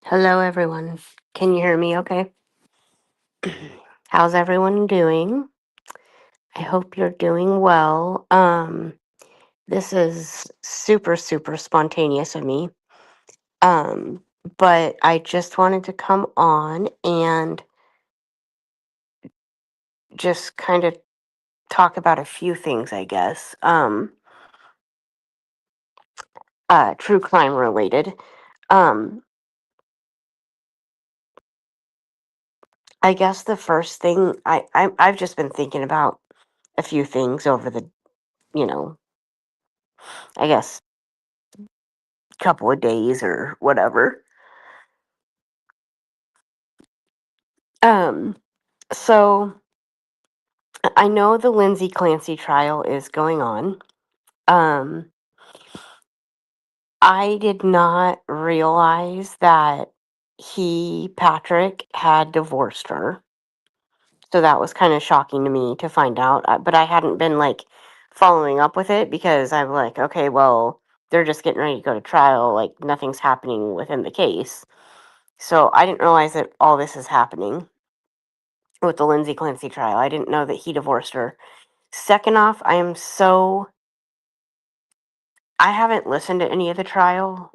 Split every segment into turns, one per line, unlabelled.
Hello, everyone. Can you hear me okay? How's everyone doing? I hope you're doing well. This is super, super spontaneous of me. Um, but I just wanted to come on and just kind of talk about a few things, I guess. True crime related. Um, I guess the first thing I've just been thinking about a few things over the, you know, I guess couple of days or whatever. Um, so I know the Lindsay Clancy trial is going on. Um, I did not realize that Patrick, had divorced her. So that was kind of shocking to me to find out. But I hadn't been like following up with it because I'm like, okay, well, they're just getting ready to go to trial. Like nothing's happening within the case. So I didn't realize that all this is happening with the Lindsay Clancy trial. I didn't know that he divorced her. Second off, I haven't listened to any of the trial,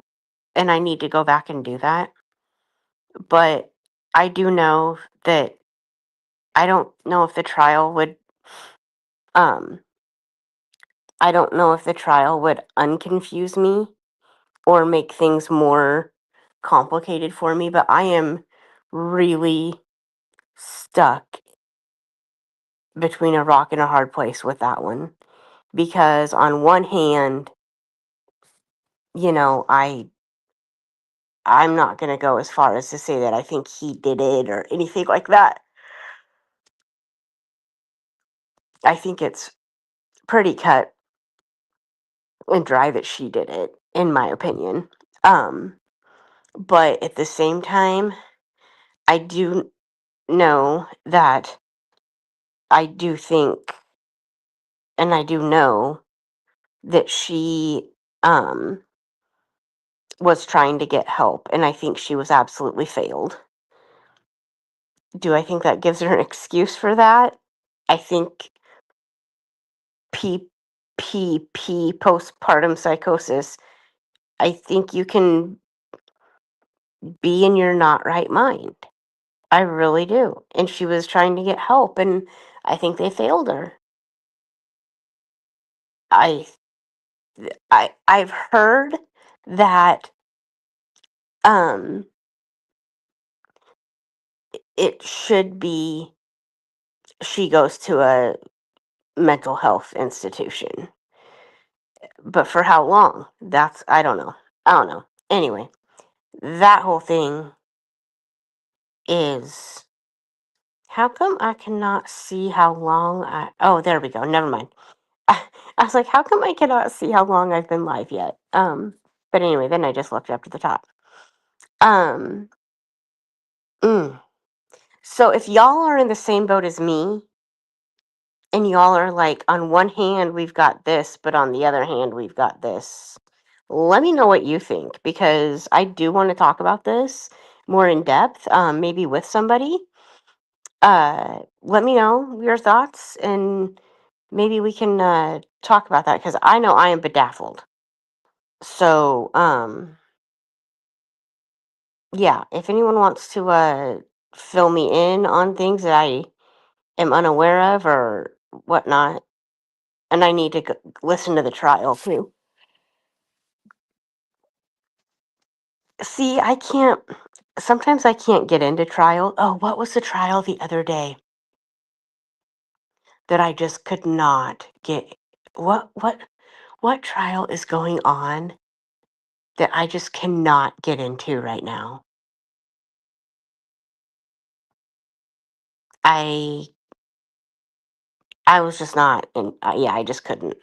and I need to go back and do that. But I do know that I don't know if the trial would, um, I don't know if the trial would unconfuse me or make things more complicated for me, but I am really stuck between a rock and a hard place with that one. Because on one hand, you know, I'm not going to go as far as to say that I think he did it or anything like that. I think it's pretty cut and dry that she did it, in my opinion. Um, but at the same time, I do know that I do think and I do know that she um was trying to get help, and I think she was absolutely failed. Do I think that gives her an excuse for that? I think PPP, postpartum psychosis, I think you can be in your not right mind. I really do. And she was trying to get help, and I think they failed her. I I've heard that um it should be she goes to a mental health institution. But for how long? That's I don't know. I don't know. Anyway, that whole thing is how come I cannot see how long I oh, there we go. Never mind. I was like, how come I cannot see how long I've been live yet? But anyway, then I just looked up to the top. Um, mm. So if y'all are in the same boat as me, and y'all are like, on one hand we've got this, but on the other hand we've got this. Let me know what you think because I do want to talk about this more in depth, maybe with somebody. Let me know your thoughts and maybe we can talk about that because I know I am bedazzled. So, yeah, if anyone wants to fill me in on things that I am unaware of or whatnot, and I need to listen to the trial too. See, I can't. Sometimes I can't get into trial. Oh, what was the trial the other day that I just could not get? What trial is going on that I just cannot get into right now? I I was just not, and yeah, I just couldn't.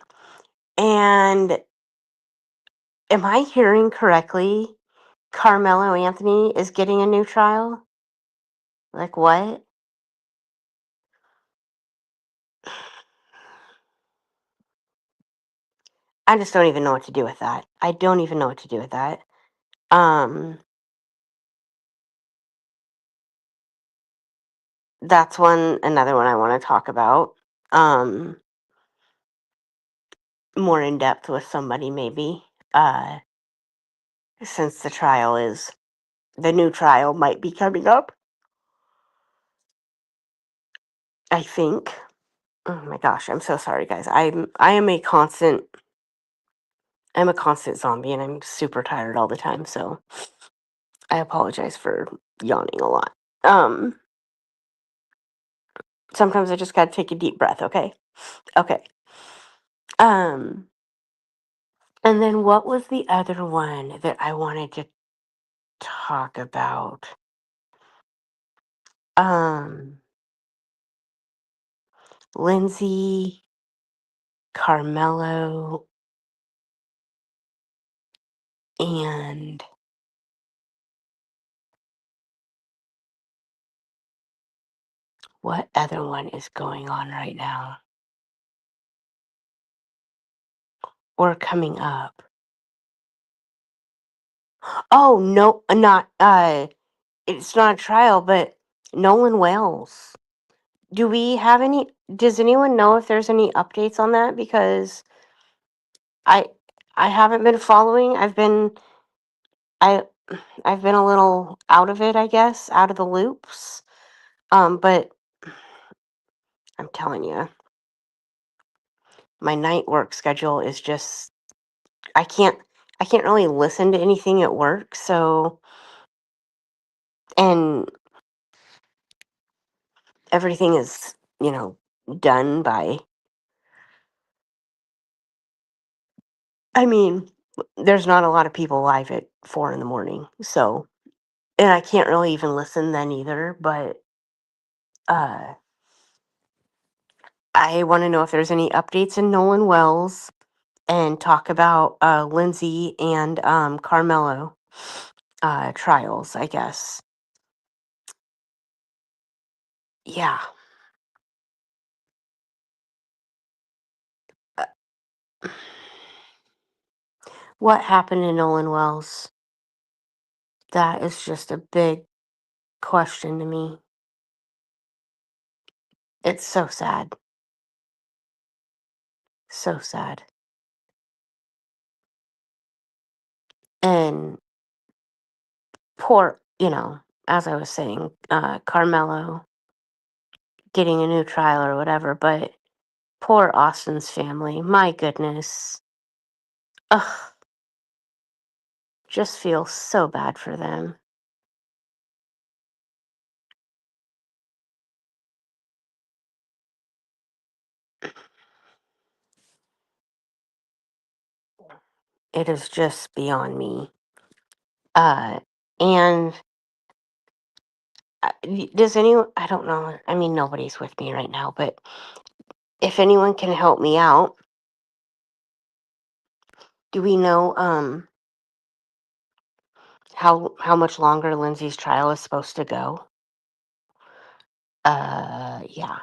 And am I hearing correctly? Carmelo Anthony is getting a new trial? Like what? I just don't even know what to do with that. I don't even know what to do with that. Um, that's another one I want to talk about. Um, More in depth with somebody maybe. Since the new trial might be coming up. I think. Oh my gosh, I'm so sorry, guys. I'm a constant zombie, and I'm super tired all the time. So I apologize for yawning a lot. Um, Sometimes I just gotta take a deep breath. Okay. Okay. Um, and then what was the other one that I wanted to talk about? Um, Lindsay, Carmelo, and what other one is going on right now or coming up? Oh no, not it's not a trial, but Nolan Wells. Do we have any? Does anyone know if there's any updates on that? Because I I haven't been following. I I've been a little out of it, I guess, out of the loops. But I'm telling you, my night work schedule is just I can't I can't really listen to anything at work. So and everything is done by. I mean, there's not a lot of people live at 4 in the morning, so and I can't really even listen then either. But uh, I want to know if there's any updates in Nolan Wells and talk about Lindsay and Carmelo trials, I guess. Yeah. Uh, What happened to Nolan Wells? That is just a big question to me. It's so sad. So sad. And poor, as I was saying, Carmelo getting a new trial or whatever, but poor Austin's family. My goodness. Ugh, just feel so bad for them. It is just beyond me. Uh, and does anyone, I don't know, I mean, nobody's with me right now, but if anyone can help me out, do we know, how much longer Lindsay's trial is supposed to go? Yeah.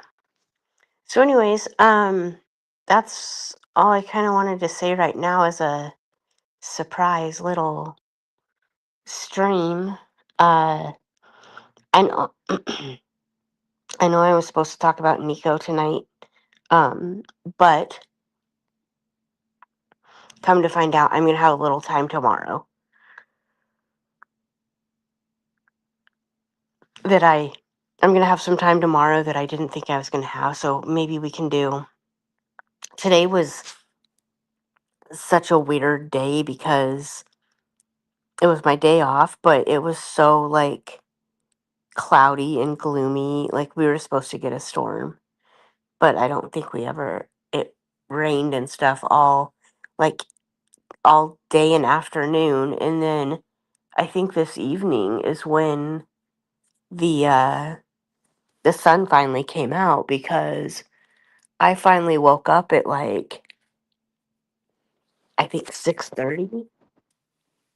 So anyways, that's all I kind of wanted to say right now as a surprise little stream. Uh, and I know I was supposed to talk about Nico tonight, um, but come to find out, I'm gonna have a little time tomorrow that I'm gonna have some time tomorrow that I didn't think I was gonna have. So maybe we can do. Today was such a weird day because it was my day off, but it was so like cloudy and gloomy. Like we were supposed to get a storm, but I don't think it rained and stuff like all day and afternoon. And then I think this evening is when the uh the sun finally came out because I finally woke up at like I think 6:30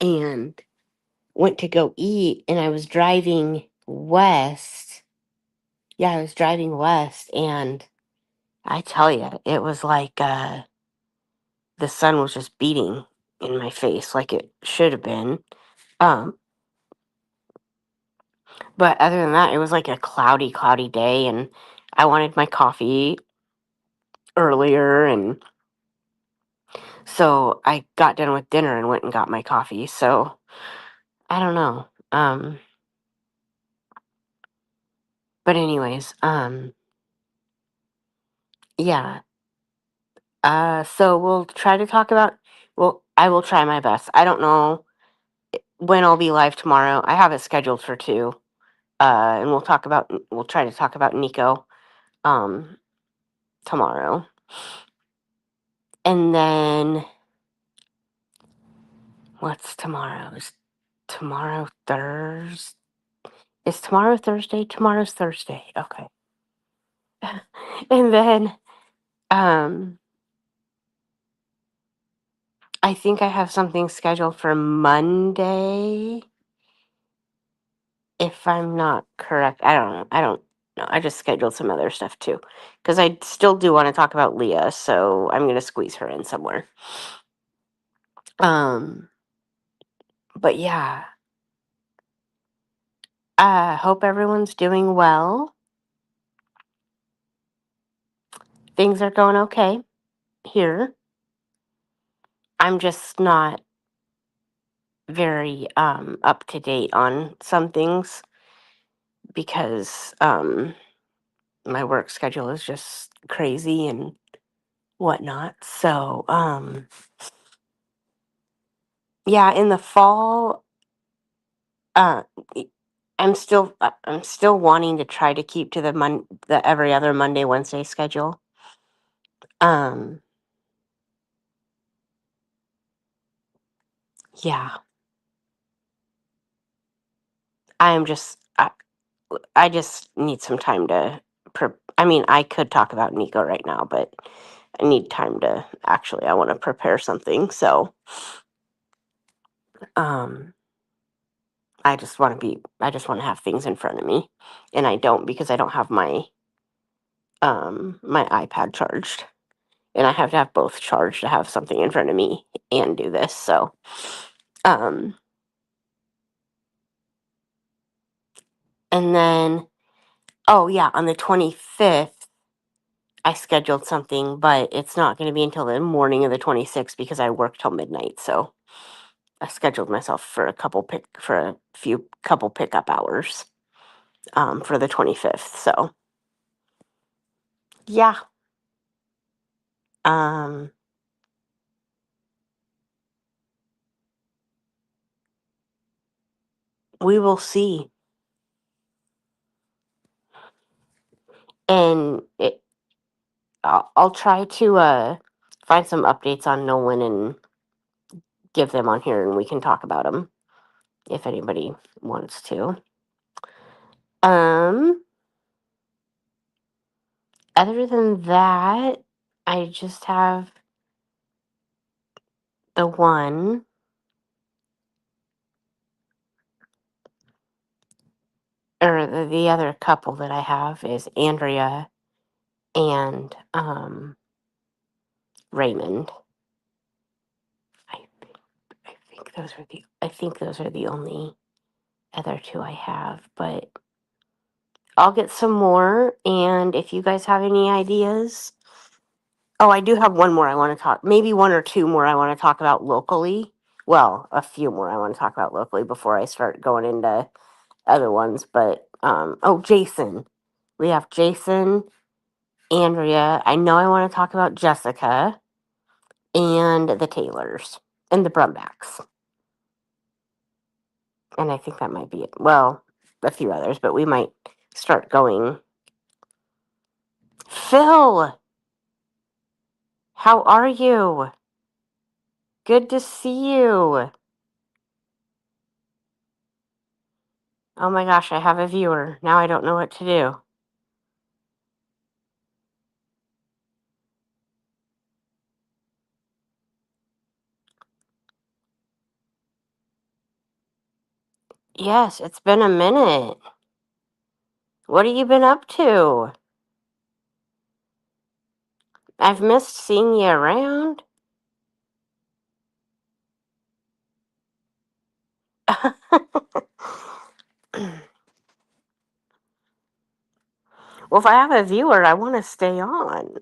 and went to go eat, and I was driving west. Yeah, I was driving west, and I tell you, it was like the sun was just beating in my face like it should have been. Um But other than that, it was like a cloudy day, and I wanted my coffee earlier, and so I got done with dinner and went and got my coffee. So I don't know. But anyways, yeah. So we'll try to talk about. Well, I will try my best. I don't know when I'll be live tomorrow. I have it scheduled for 2. And we'll try to talk about Nico um tomorrow. And then what's tomorrow? Is tomorrow Thursday? Is tomorrow Thursday? Tomorrow's Thursday. Okay. And then um I think I have something scheduled for Monday, if I'm not correct. I don't know. I don't know. I just scheduled some other stuff too. Because I still do want to talk about Leah, so I'm gonna squeeze her in somewhere. Um but yeah. Hope everyone's doing well. Things are going okay here. I'm just not very up to date on some things because my work schedule is just crazy and whatnot. So yeah, in the fall, uh, y- I'm still wanting to try to keep to the every other Monday Wednesday schedule. Um, yeah, I am just I just need some time to. I mean, I could talk about Nico right now, but I need time to actually. I want to prepare something, so um, I just want to have things in front of me, and I don't because I don't have my iPad charged, and I have to have both charged to have something in front of me and do this. So, um, and then oh yeah, on the 25th. I scheduled something, but it's not going to be until the morning of the 26th because I work till midnight. So I scheduled myself for a few couple pickup hours for the 25th. So yeah, um, we will see, and I'll try to find some updates on Nolan and give them on here, and we can talk about them if anybody wants to. Um, Other than that, I just have the one. Or the other couple that I have is Andrea and Raymond. I I think those are the only other 2 I have, but I'll get some more, and if you guys have any ideas. Oh, I do have one more I want to talk, maybe 1 or 2 more I want to talk about locally. Well, a few more I want to talk about locally before I start going into other ones, but oh, Jason. We have Jason, Andrea. I know I want to talk about Jessica and the Taylors and the Brumbacks. And I think that might be it. Well, a few others, but we might start going. Phil, how are you? Good to see you. Oh my gosh, I have a viewer. Now I don't know what to do. Yes, it's been a minute. What have you been up to? I've missed seeing you around. Well, if I have a viewer, I want to stay on.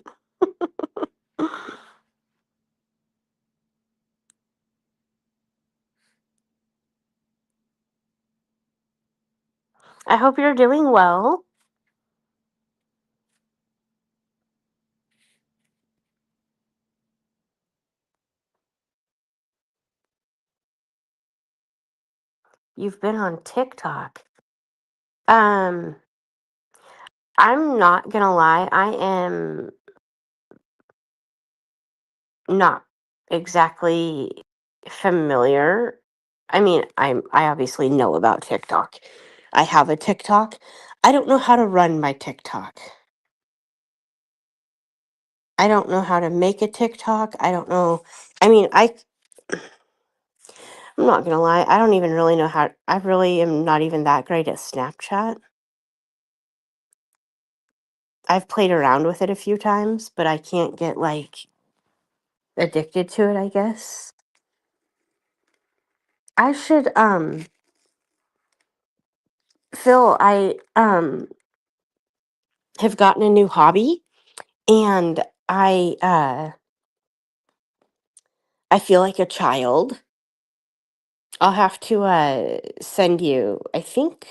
I hope you're doing well. You've been on TikTok. Um, I'm not gonna lie, I am not exactly familiar. I mean, I obviously know about TikTok. I have a TikTok. I don't know how to run my TikTok. I don't know how to make a TikTok. I don't know. I mean, I'm not gonna lie. I don't even really know how. I really am not even that great at Snapchat. I've played around with it a few times, but I can't get like addicted to it, I guess. I should Phil, I have gotten a new hobby, and I feel like a child. I'll have to send you, I think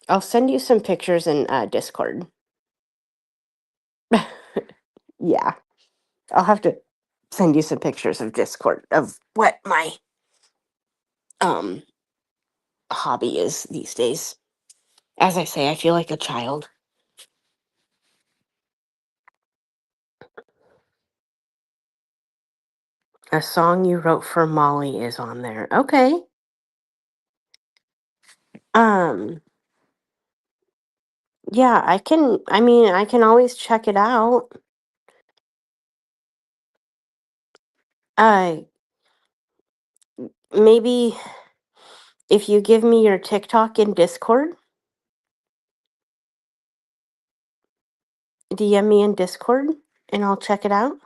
I'll send you some pictures in Discord. Yeah. I'll have to send you some pictures of Discord of what my um hobby is these days. As I say, I feel like a child. A song you wrote for Molly is on there. Okay. Um yeah, I mean, I can always check it out. Uh Maybe if you give me your TikTok in Discord, DM me in Discord and I'll check it out.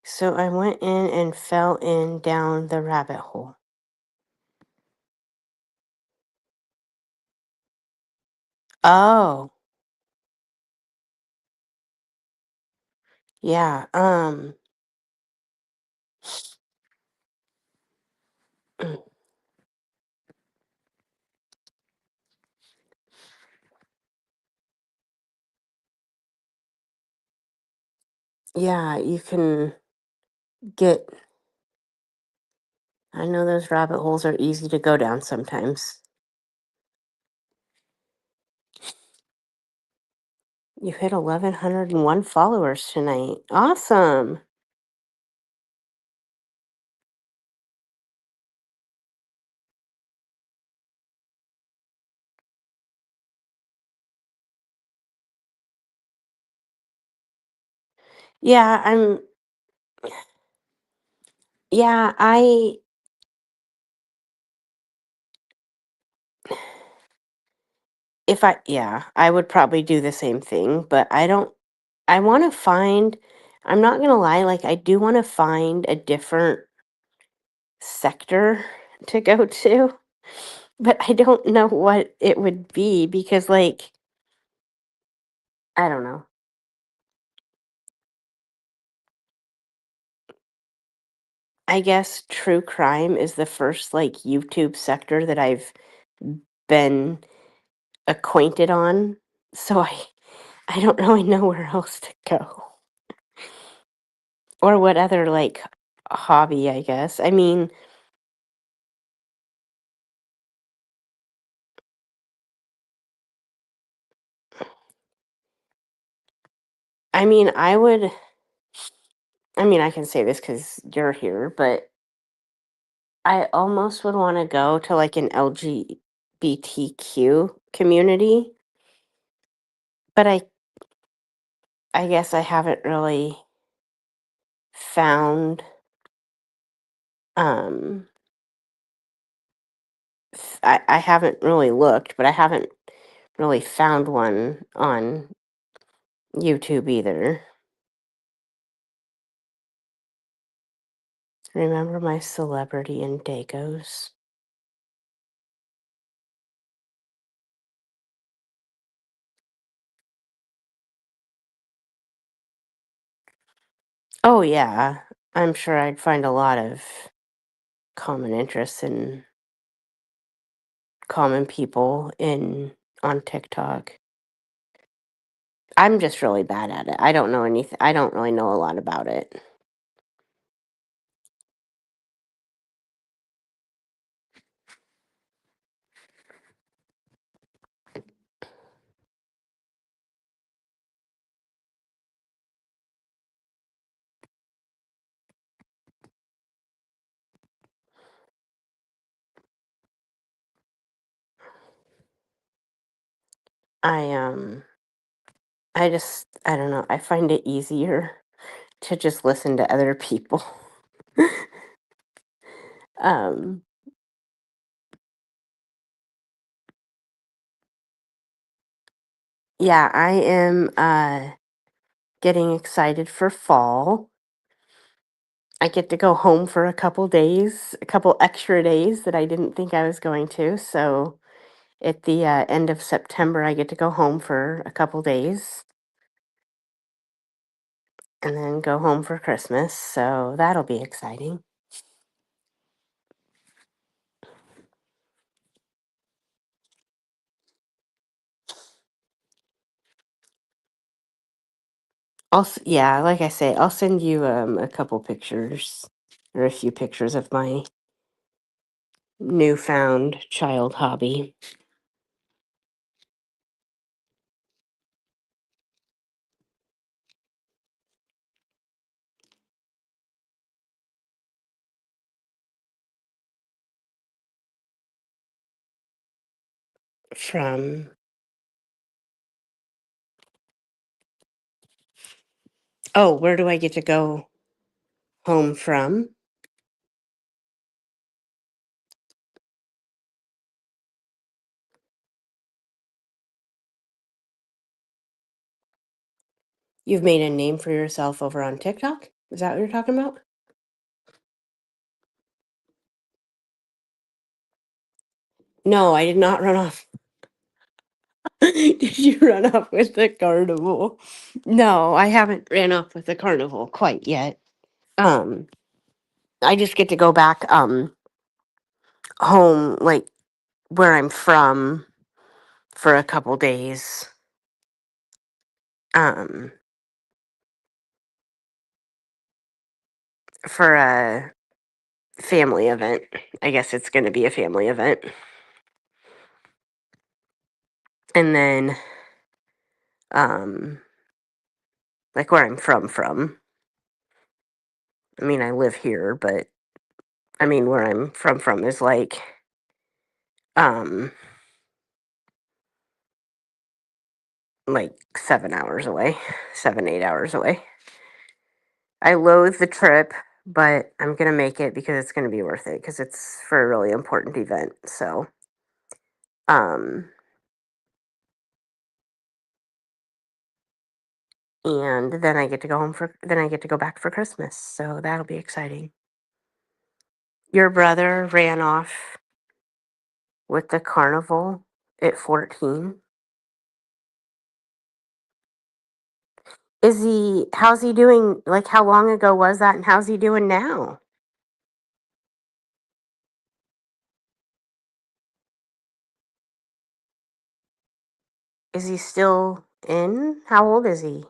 So I went in and fell in down the rabbit hole. Oh, yeah. Yeah, you can get, I know those rabbit holes are easy to go down sometimes. You hit 1,101 followers tonight. Awesome. Yeah, yeah, yeah, I would probably do the same thing, but I want to find, I'm not going to lie, like, I do want to find a different sector to go to, but I don't know what it would be because, like, I don't know. I guess true crime is the first, like, YouTube sector that I've been acquainted on. So I don't really know where else to go or what other, like, hobby, I guess. I mean, I mean, I can say this because you're here, but I almost would want to go to like an LGBTQ community, but I guess I haven't really found um I haven't really looked, but I haven't really found one on YouTube either. Remember my celebrity and Dacos? Oh yeah, I'm sure I'd find a lot of common interests and common people in on TikTok. I'm just really bad at it. I don't know anything. I don't really know a lot about it. I I don't know. I find it easier to just listen to other people. um yeah, I am getting excited for fall. I get to go home for a couple days, a couple extra days that I didn't think I was going to. So at the end of September, I get to go home for a couple days and then go home for Christmas. So that'll be exciting. Yeah, like I say, I'll send you a couple pictures or a few pictures of my newfound child hobby from. Oh, where do I get to go home from? You've made a name for yourself over on TikTok? Is that what you're talking about? No, I did not run off. Did you run off with the carnival? No, I haven't ran off with the carnival quite yet. Um, I just get to go back home, like where I'm from, for a couple days. Um, for a family event. I guess it's going to be a family event. And then um like where I'm from. I mean, I live here, but I mean where I'm from is um like 7 hours away, 7 8 hours away. I loathe the trip, but I'm going to make it because it's going to be worth it because it's for a really important event. So, um and then I get to go back for Christmas. So that'll be exciting. Your brother ran off with the carnival at 14. How's he doing? Like, how long ago was that, and how's he doing now? Is he still in? How old is he?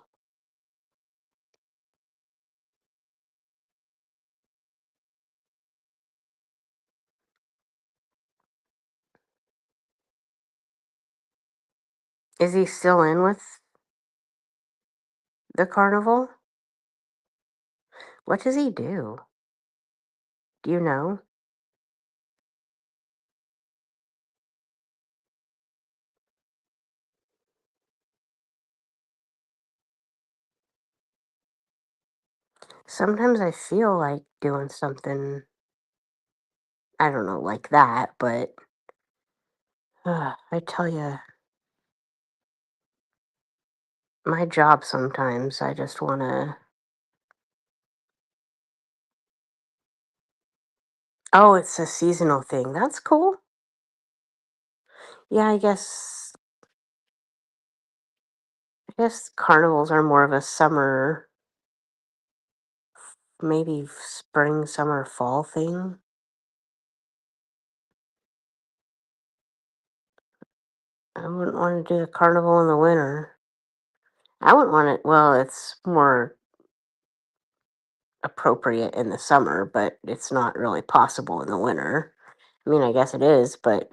Is he still in with the carnival? What does he do? Do you know? Sometimes I feel like doing something, I don't know, like that, but I tell you, my job sometimes, I just want to. Oh, it's a seasonal thing. That's cool. Yeah, I guess carnivals are more of a summer, maybe spring, summer, fall thing. I wouldn't want to do a carnival in the winter. I wouldn't want it. Well, it's more appropriate in the summer, but it's not really possible in the winter. I mean, I guess it is, but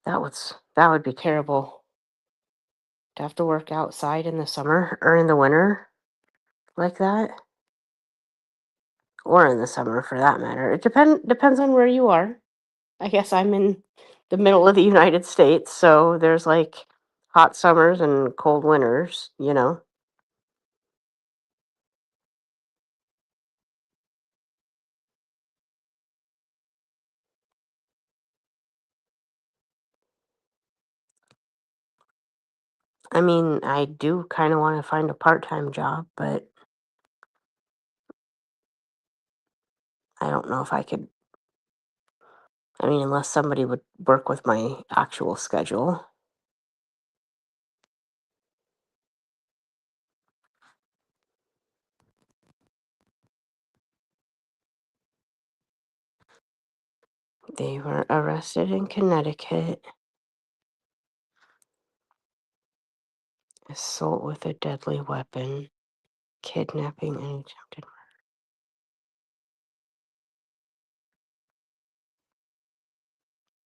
that would be terrible to have to work outside in the summer or in the winter like that, or in the summer for that matter. It depends on where you are. I guess I'm in the middle of the United States, so there's like hot summers and cold winters. I mean, I do kind of want to find a part-time job, but I don't know if I could. I mean, unless somebody would work with my actual schedule. They were arrested in Connecticut, assault with a deadly weapon, kidnapping, and attempted.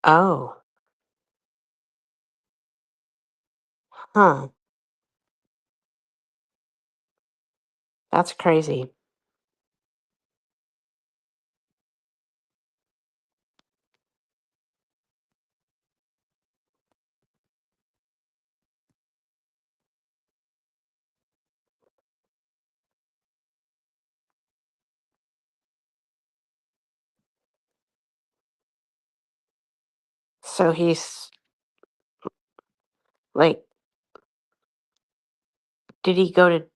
Oh, huh. That's crazy. So he's like, did he go to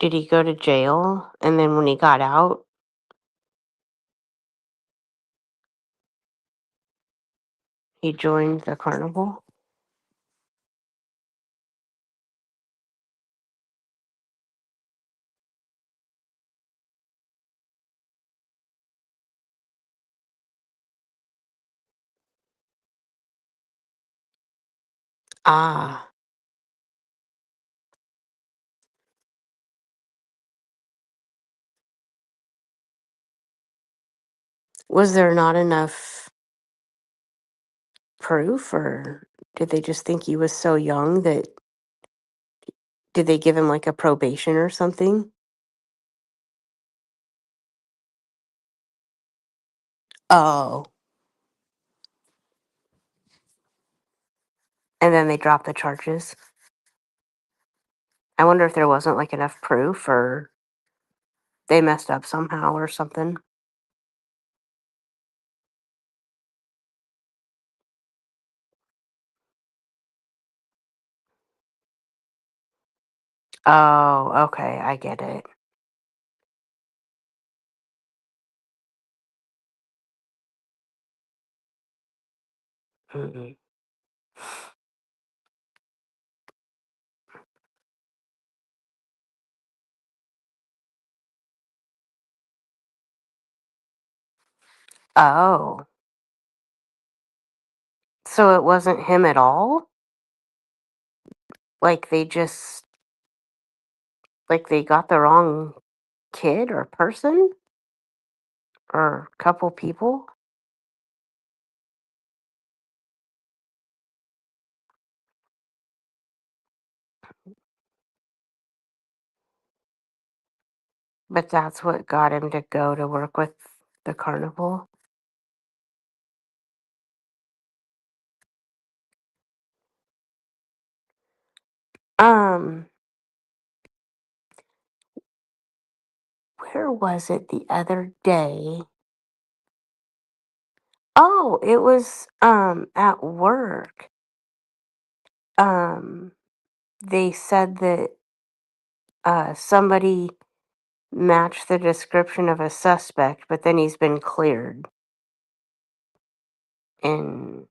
did he go to jail? And then when he got out, he joined the carnival? Ah, was there not enough proof, or did they just think he was so young that did they give him like a probation or something? Oh, and then they dropped the charges. I wonder if there wasn't like enough proof or they messed up somehow or something. Oh, okay, I get it. Mm-mm. Oh, so it wasn't him at all? Like they got the wrong kid or person or couple people? But that's what got him to go to work with the carnival? Um, where was it the other day? Oh, it was at work. Um they said that somebody matched the description of a suspect, but then he's been cleared. And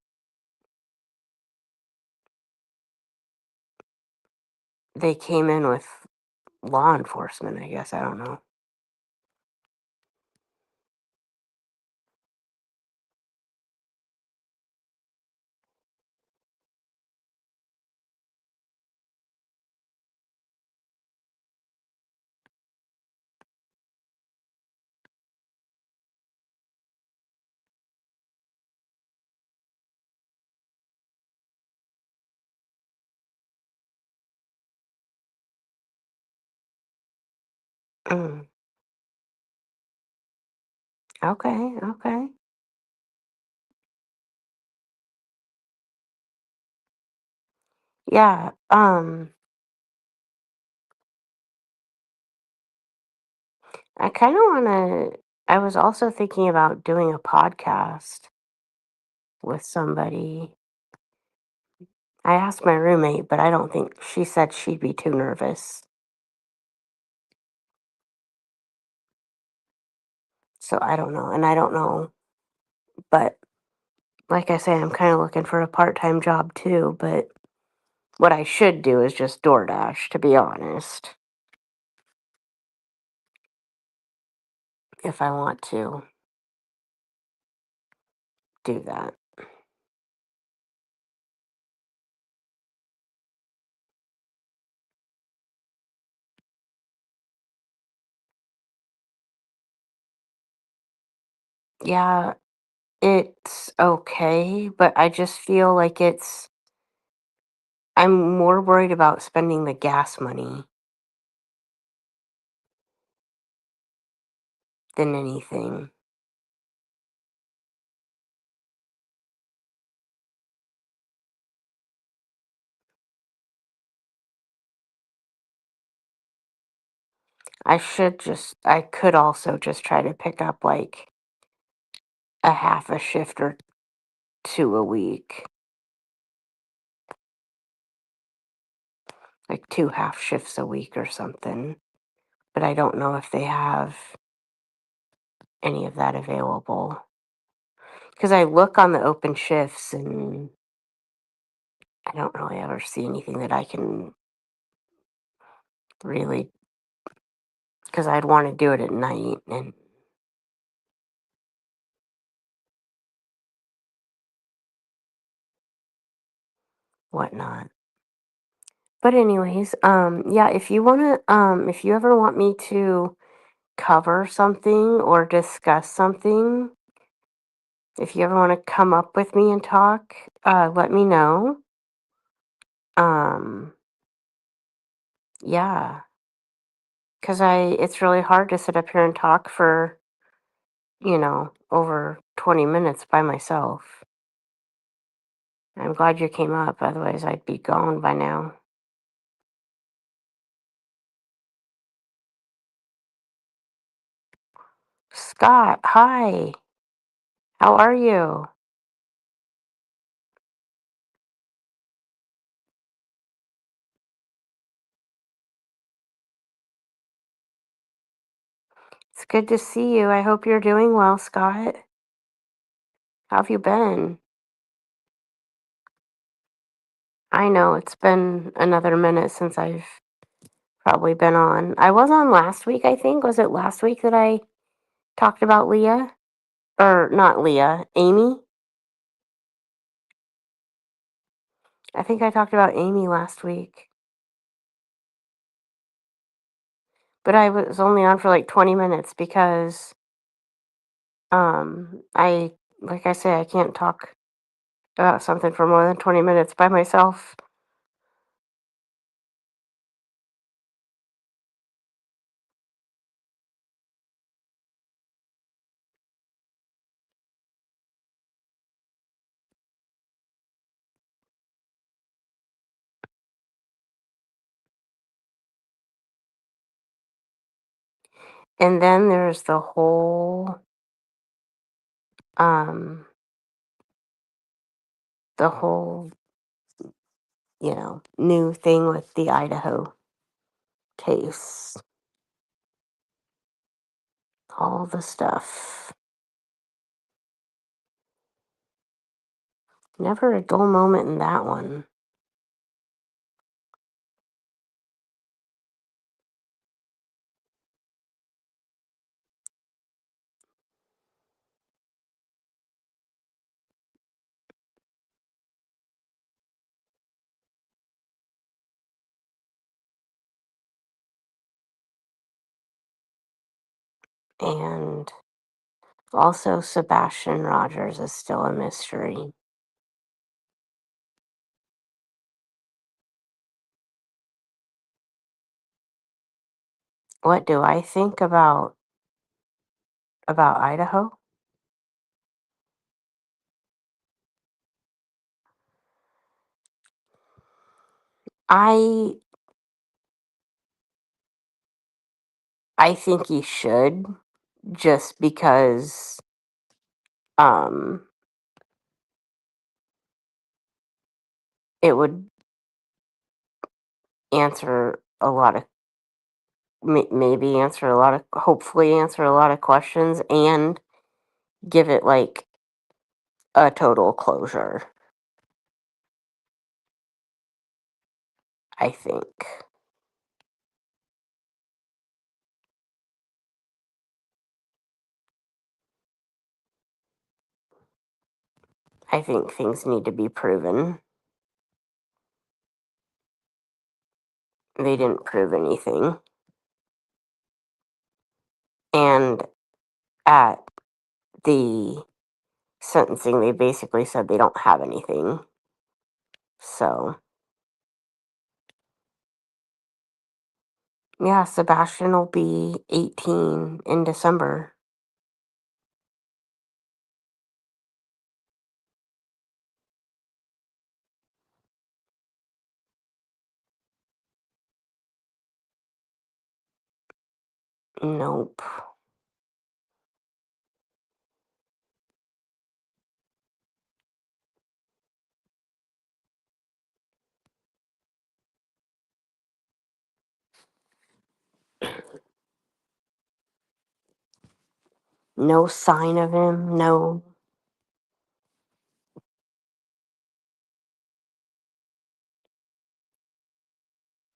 they came in with law enforcement, I guess. I don't know. Mm, okay, okay. Yeah, I kind of want to. I was also thinking about doing a podcast with somebody. I asked my roommate, but I don't think she said she'd be too nervous. So I don't know. And I don't know. But like I say, I'm kind of looking for a part time job too. But what I should do is just DoorDash, to be honest, if I want to do that. Yeah, it's okay. But I just feel like I'm more worried about spending the gas money than anything. I could also just try to pick up like a half a shift or two a week, like two half shifts a week or something. But I don't know if they have any of that available. Because I look on the open shifts and I don't really ever see anything that I can really, because I'd want to do it at night and whatnot. But anyways, yeah, if you ever want me to cover something or discuss something, if you ever want to come up with me and talk, let me know. Um, yeah, because it's really hard to sit up here and talk for, over 20 minutes by myself. I'm glad you came up, otherwise I'd be gone by now. Scott, hi. How are you? It's good to see you. I hope you're doing well, Scott. How have you been? I know it's been another minute since I've probably been on. I was on last week, I think. Was it last week that I talked about Leah? Or not Leah, Amy? I think I talked about Amy last week. But I was only on for like 20 minutes because I like I say I can't talk about something for more than 20 minutes by myself. And then there's the whole um the whole, new thing with the Idaho case. All the stuff. Never a dull moment in that one. And also, Sebastian Rogers is still a mystery. What do I think about Idaho? I I think he should, just because um it would answer a lot of maybe answer a lot of hopefully answer a lot of questions and give it like a total closure. I think. I think things need to be proven. They didn't prove anything. And at the sentencing, they basically said they don't have anything. So, yeah, Sebastian will be 18 in December. Nope. No sign of him. No.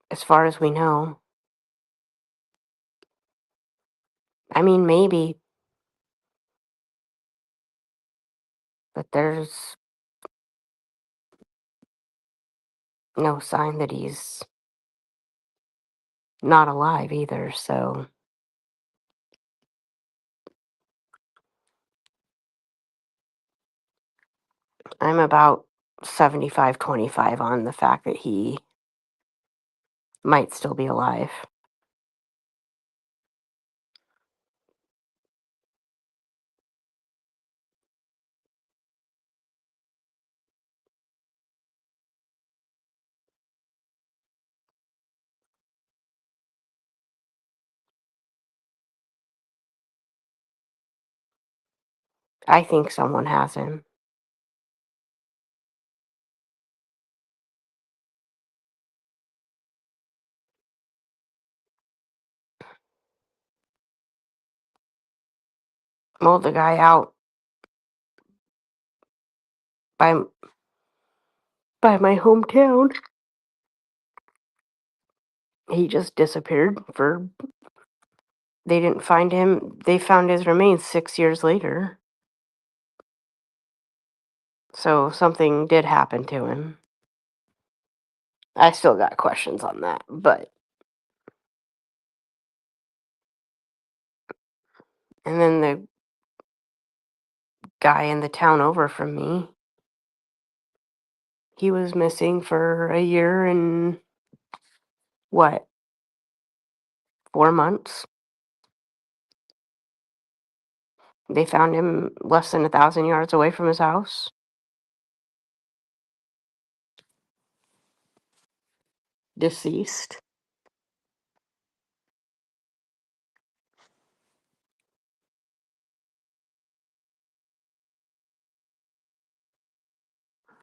As far as we know. I mean, maybe. But there's no sign that he's not alive either, so. I'm about 75-25 on the fact that he might still be alive. I think someone has him. Well, the guy out by my hometown, he just disappeared for. They didn't find him. They found his remains 6 years later. So something did happen to him. I still got questions on that, but. And then the guy in the town over from me, he was missing for a year and what, 4 months? They found him less than 1,000 yards away from his house. Deceased.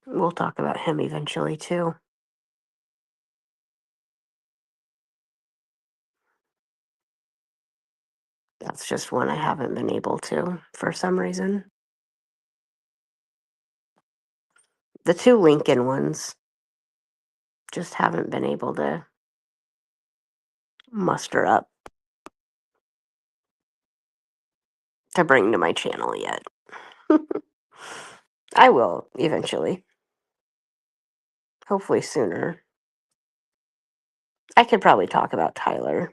We'll talk about him eventually too. That's just one I haven't been able to for some reason. The two Lincoln ones just haven't been able to muster up to bring to my channel yet. I will eventually. Hopefully sooner. I could probably talk about Tyler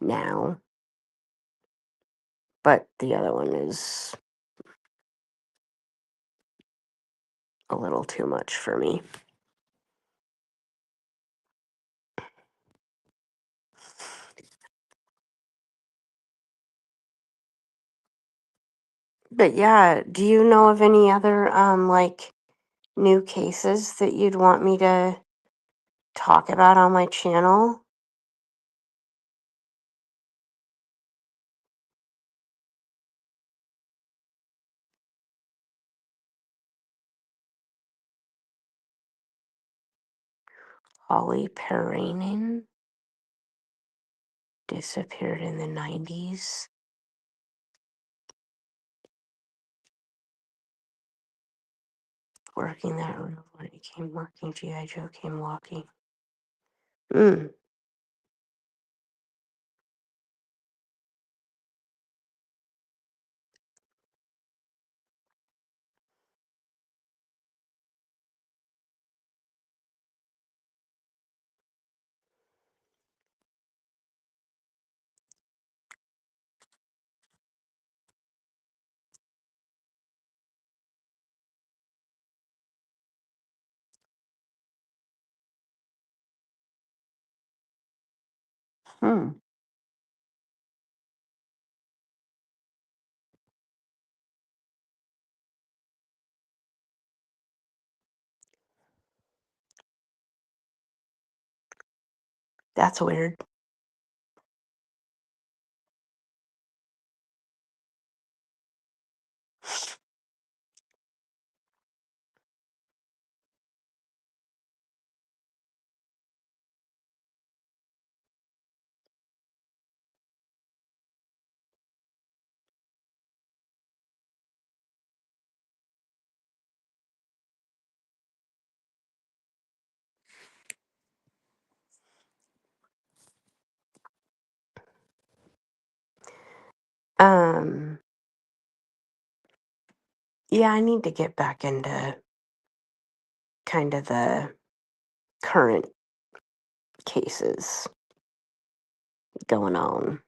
now, but the other one is a little too much for me. But yeah, do you know of any other like new cases that you'd want me to talk about on my channel? Holly Perranin disappeared in the 90s. Working that room when he came walking, G.I. Joe came walking. Mm. Hmm. That's weird. Um, yeah, I need to get back into kind of the current cases going on.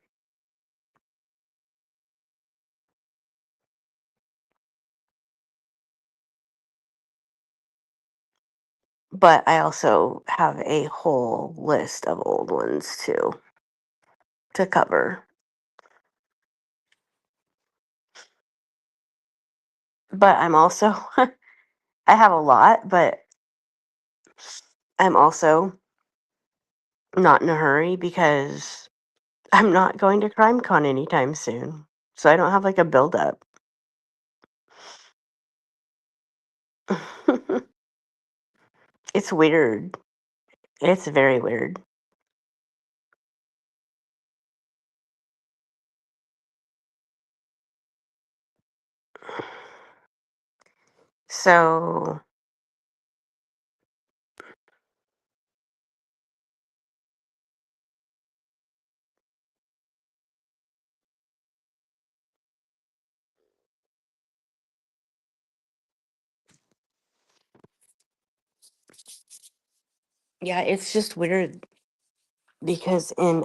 But I also have a whole list of old ones too to cover. But I'm also, I have a lot, but I'm also not in a hurry because I'm not going to CrimeCon anytime soon. So I don't have like a build up. It's weird. It's very weird. So, yeah, it's just weird because in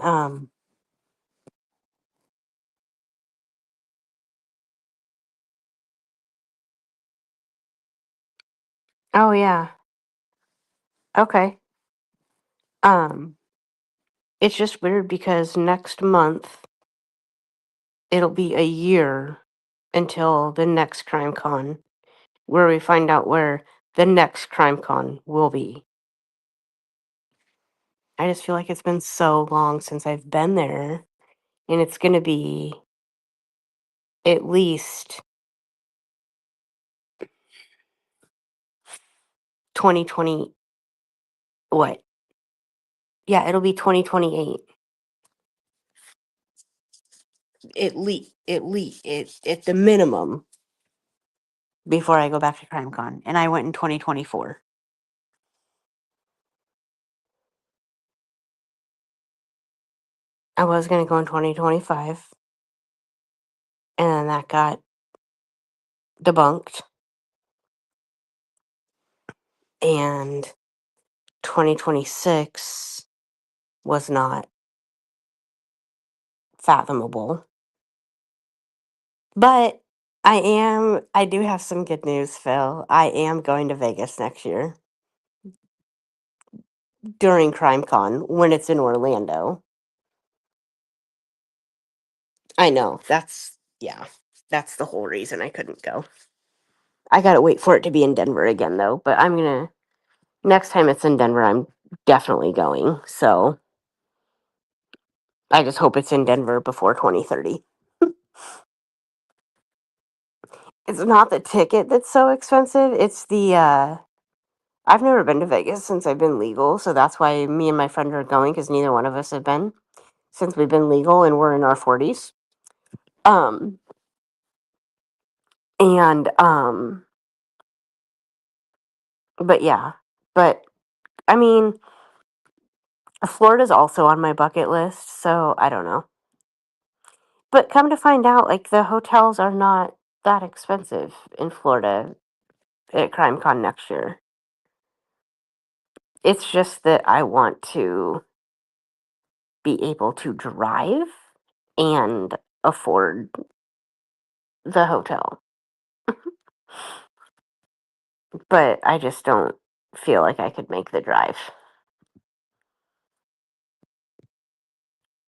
oh yeah. Okay. Um it's just weird because next month it'll be a year until the next CrimeCon where we find out where the next CrimeCon will be. I just feel like it's been so long since I've been there, and it's going to be at least 2020. What? Yeah, it'll be 2028. At the minimum before I go back to CrimeCon, and I went in 2024. I was gonna go in 2025, and then that got debunked, and 2026 was not fathomable. But I do have some good news, Phil. I am going to Vegas next year during CrimeCon when it's in Orlando. I know. Yeah, that's the whole reason I couldn't go. I gotta wait for it to be in Denver again, though. But next time it's in Denver, I'm definitely going. So I just hope it's in Denver before 2030. It's not the ticket that's so expensive. It's I've never been to Vegas since I've been legal, so that's why me and my friend are going, because neither one of us have been since we've been legal and we're in our 40s. Um and but yeah. But I mean, Florida's also on my bucket list, so I don't know. But come to find out, like, the hotels are not that expensive in Florida at CrimeCon next year. It's just that I want to be able to drive and afford the hotel. But I just don't feel like I could make the drive.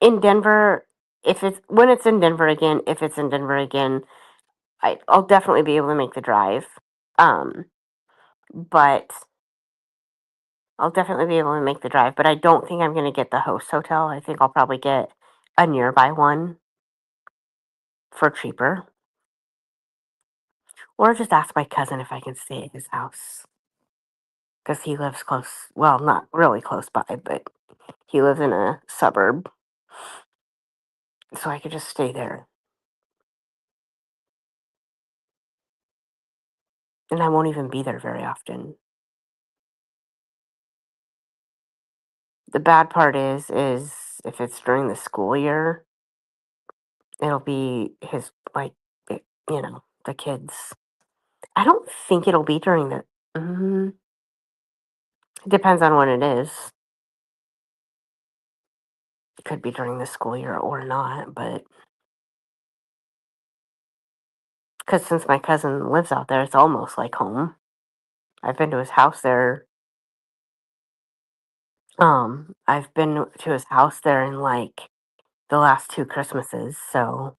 In Denver, if it's when it's in Denver again, if it's in Denver again, I'll definitely be able to make the drive. Um, but I'll definitely be able to make the drive. But I don't think I'm going to get the host hotel. I think I'll probably get a nearby one for cheaper, or just ask my cousin if I can stay at his house because he lives close. Well, not really close by, but he lives in a suburb, so I could just stay there, and I won't even be there very often. The bad part is if it's during the school year, it'll be his, like, the kids. I don't think it'll be during the. It depends on when it is. It could be during the school year or not, but because since my cousin lives out there, it's almost like home. I've been to his house there. I've been to his house there in like the last two Christmases, so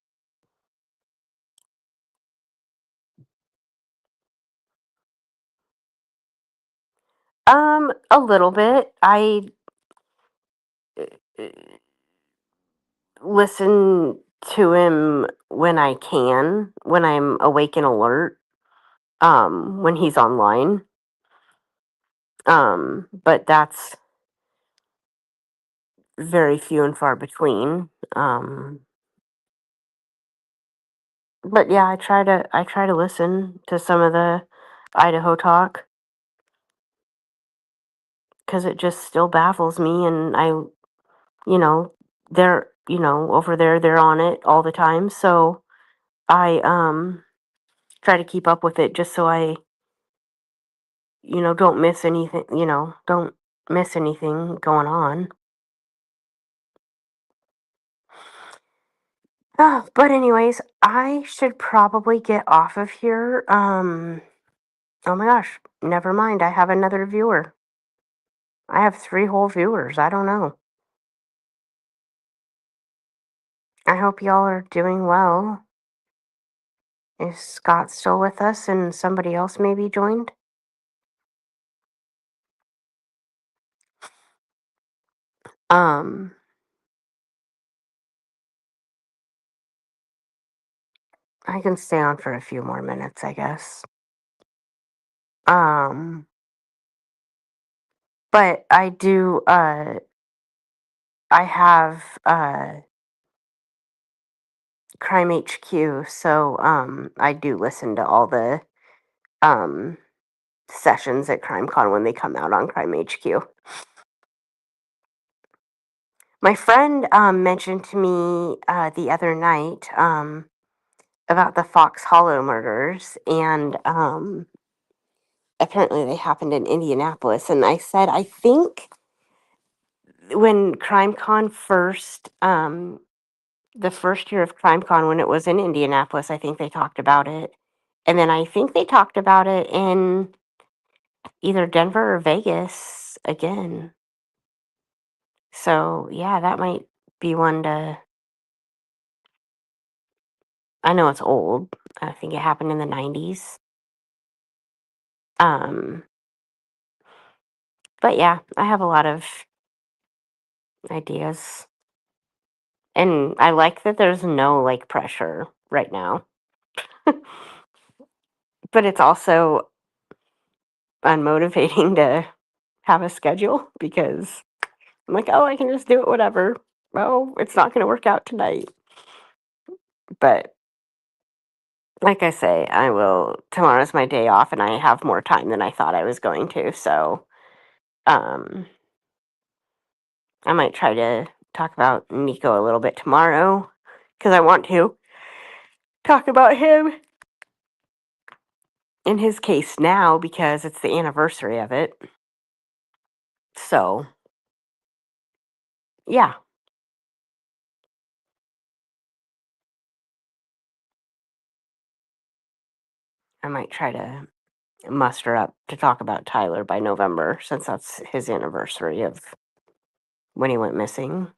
a little bit. I uh, listen to him when I can, when I'm awake and alert, when he's online. But that's very few and far between. But yeah, I try to listen to some of the Idaho talk because it just still baffles me, and you know, they're over there, they're on it all the time, so I try to keep up with it just so I don't miss anything, don't miss anything going on. But anyways, I should probably get off of here. Oh my gosh, never mind. I have another viewer. I have three whole viewers. I don't know. I hope y'all are doing well. Is Scott still with us and somebody else maybe joined? Um, I can stay on for a few more minutes, I guess. Um, But I do, I have, Crime HQ, so, I do listen to all the, um, sessions at CrimeCon when they come out on Crime HQ. My friend, mentioned to me, the other night, about the Fox Hollow murders, and, apparently they happened in Indianapolis, and I said, I think when CrimeCon first, the first year of CrimeCon when it was in Indianapolis, I think they talked about it. And then I think they talked about it in either Denver or Vegas again. So, yeah, that might be one to. I know it's old. I think it happened in the 90s. Um, but yeah, I have a lot of ideas. And I like that there's no like pressure right now. But it's also unmotivating to have a schedule because I'm like, oh, I can just do it whatever. Oh, it's not going to work out tonight. But like I say, I will. Tomorrow's my day off, and I have more time than I thought I was going to. So, um, I might try to talk about Nico a little bit tomorrow because I want to talk about him in his case now because it's the anniversary of it. So, yeah, I might try to muster up to talk about Tyler by November since that's his anniversary of when he went missing.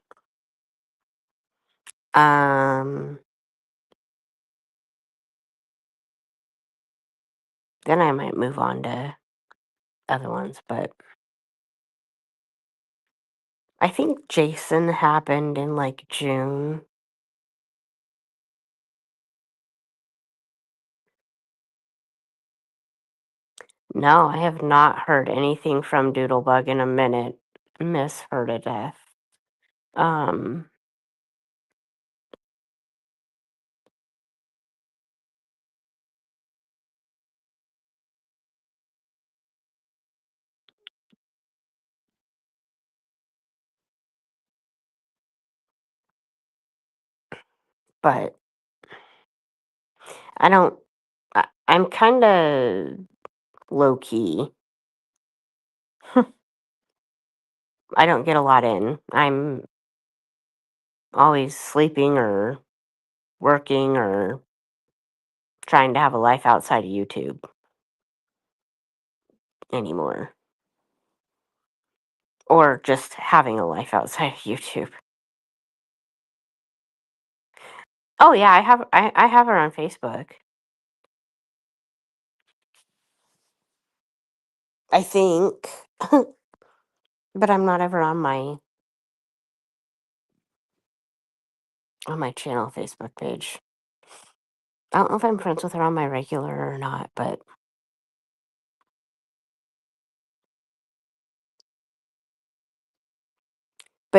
Um, then I might move on to other ones, but I think Jason happened in like June. No, I have not heard anything from Doodlebug in a minute. Miss her to death. Um, but I don't. I'm kind of low key. I don't get a lot in. I'm always sleeping or working or trying to have a life outside of YouTube anymore. Or just having a life outside of YouTube. Oh yeah, I have her on Facebook. I think. But I'm not ever on my channel Facebook page. I don't know if I'm friends with her on my regular or not, but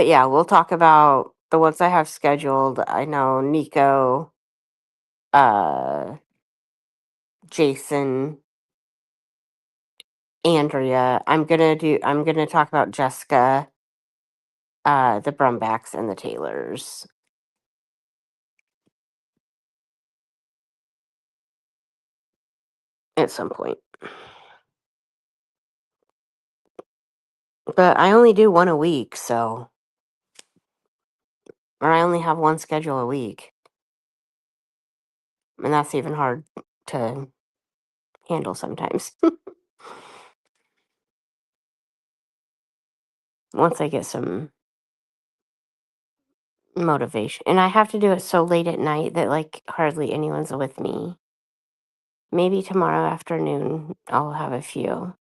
yeah, we'll talk about the ones I have scheduled. I know Nico, uh, Jason, Andrea. I'm gonna talk about Jessica, the Brumbacks and the Taylors at some point. But I only do one a week, so or I only have one schedule a week. And that's even hard to handle sometimes. Once I get some motivation. And I have to do it so late at night that like hardly anyone's with me. Maybe tomorrow afternoon I'll have a few.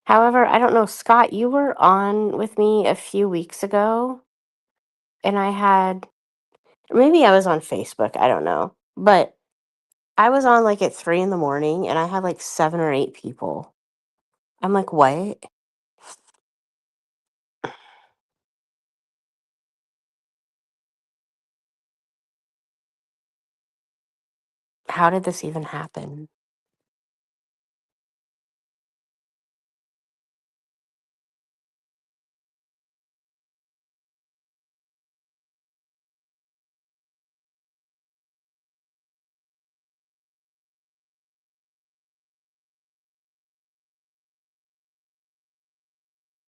However, I don't know, Scott, you were on with me a few weeks ago, and I had maybe I was on Facebook, I don't know. But I was on like at 3 in the morning and I had like 7 or 8 people. I'm like, what? how did this even happen?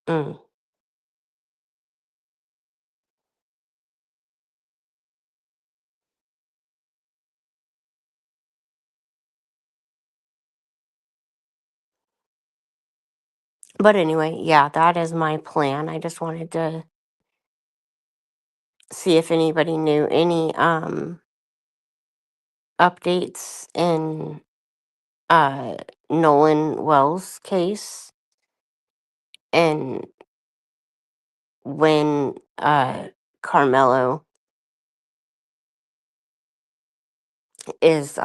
Mm. But anyway, yeah, that is my plan. I just wanted to see if anybody knew any updates in uh Nolan Wells case, and when Carmelo is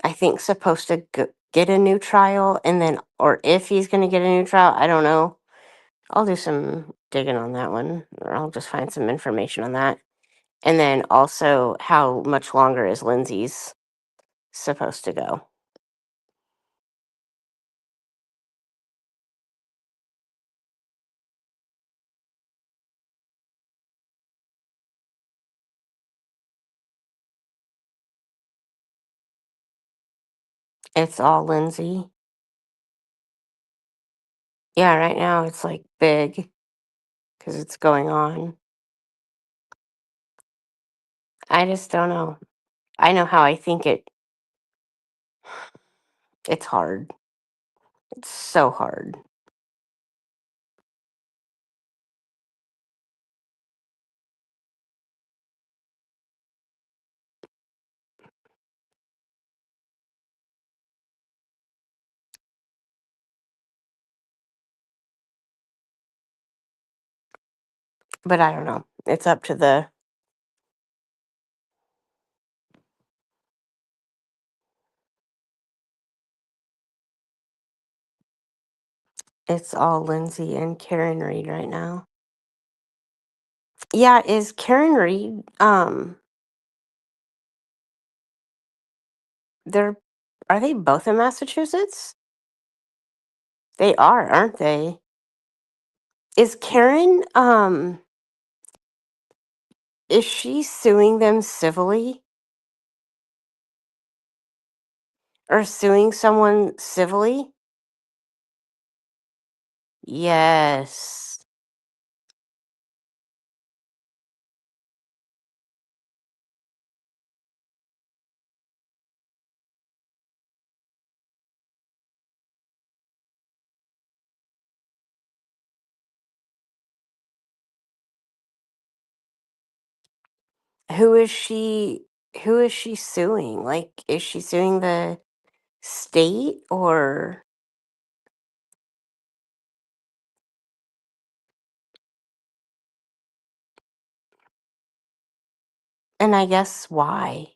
I think supposed to get a new trial, and then or if he's going to get a new trial, I don't know. I'll do some digging on that one, or I'll just find some information on that. And then also, how much longer is Lindsay's supposed to go? It's all Lindsay. Yeah, right now it's like big because it's going on. I just don't know. I know how I think it's hard. It's so hard. But I don't know. It's up to the it's all Lindsay and Karen Reed right now. Yeah, is Karen Reed they're are they both in Massachusetts? They are, aren't they? Is Karen is she suing them civilly or suing someone civilly? Yes. Who is she who is she suing? Like, is she suing the state or and I guess why?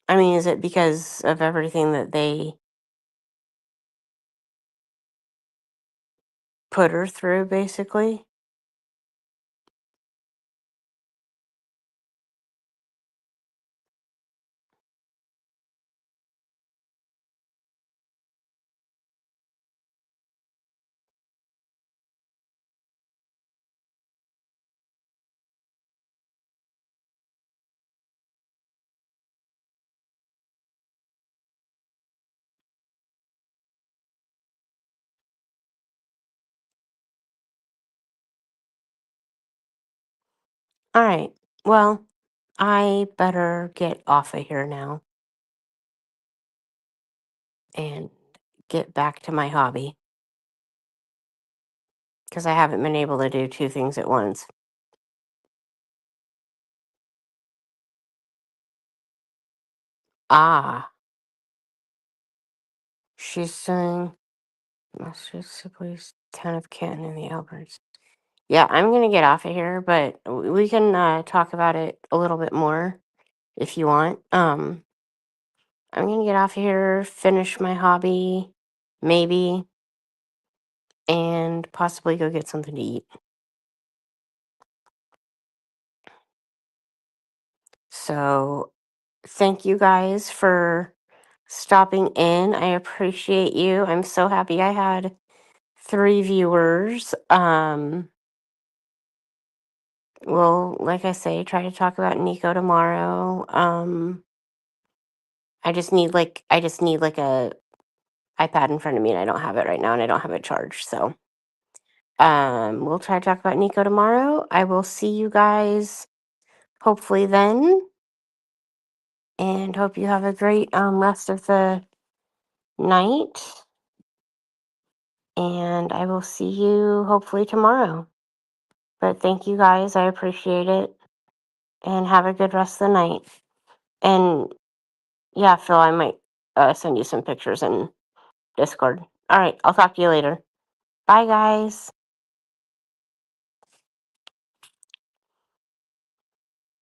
I mean, is it because of everything that they put her through basically? All right. Well, I better get off of here now and get back to my hobby because I haven't been able to do two things at once. Ah, she's suing Massachusetts Police, Town of Canton, and the Alberts. Yeah, I'm gonna get off of here, but we can talk about it a little bit more if you want. I'm gonna get off of here, finish my hobby, maybe, and possibly go get something to eat. So, thank you guys for stopping in. I appreciate you. I'm so happy I had 3 viewers. We'll, like I say, try to talk about Nico tomorrow. I just need like a iPad in front of me, and I don't have it right now, and I don't have it charged. So, we'll try to talk about Nico tomorrow. I will see you guys hopefully then, and hope you have a great rest of the night. And I will see you hopefully tomorrow. But thank you guys. I appreciate it. And have a good rest of the night. And yeah, Phil, I might send you some pictures in Discord. All right. I'll talk to you later. Bye, guys.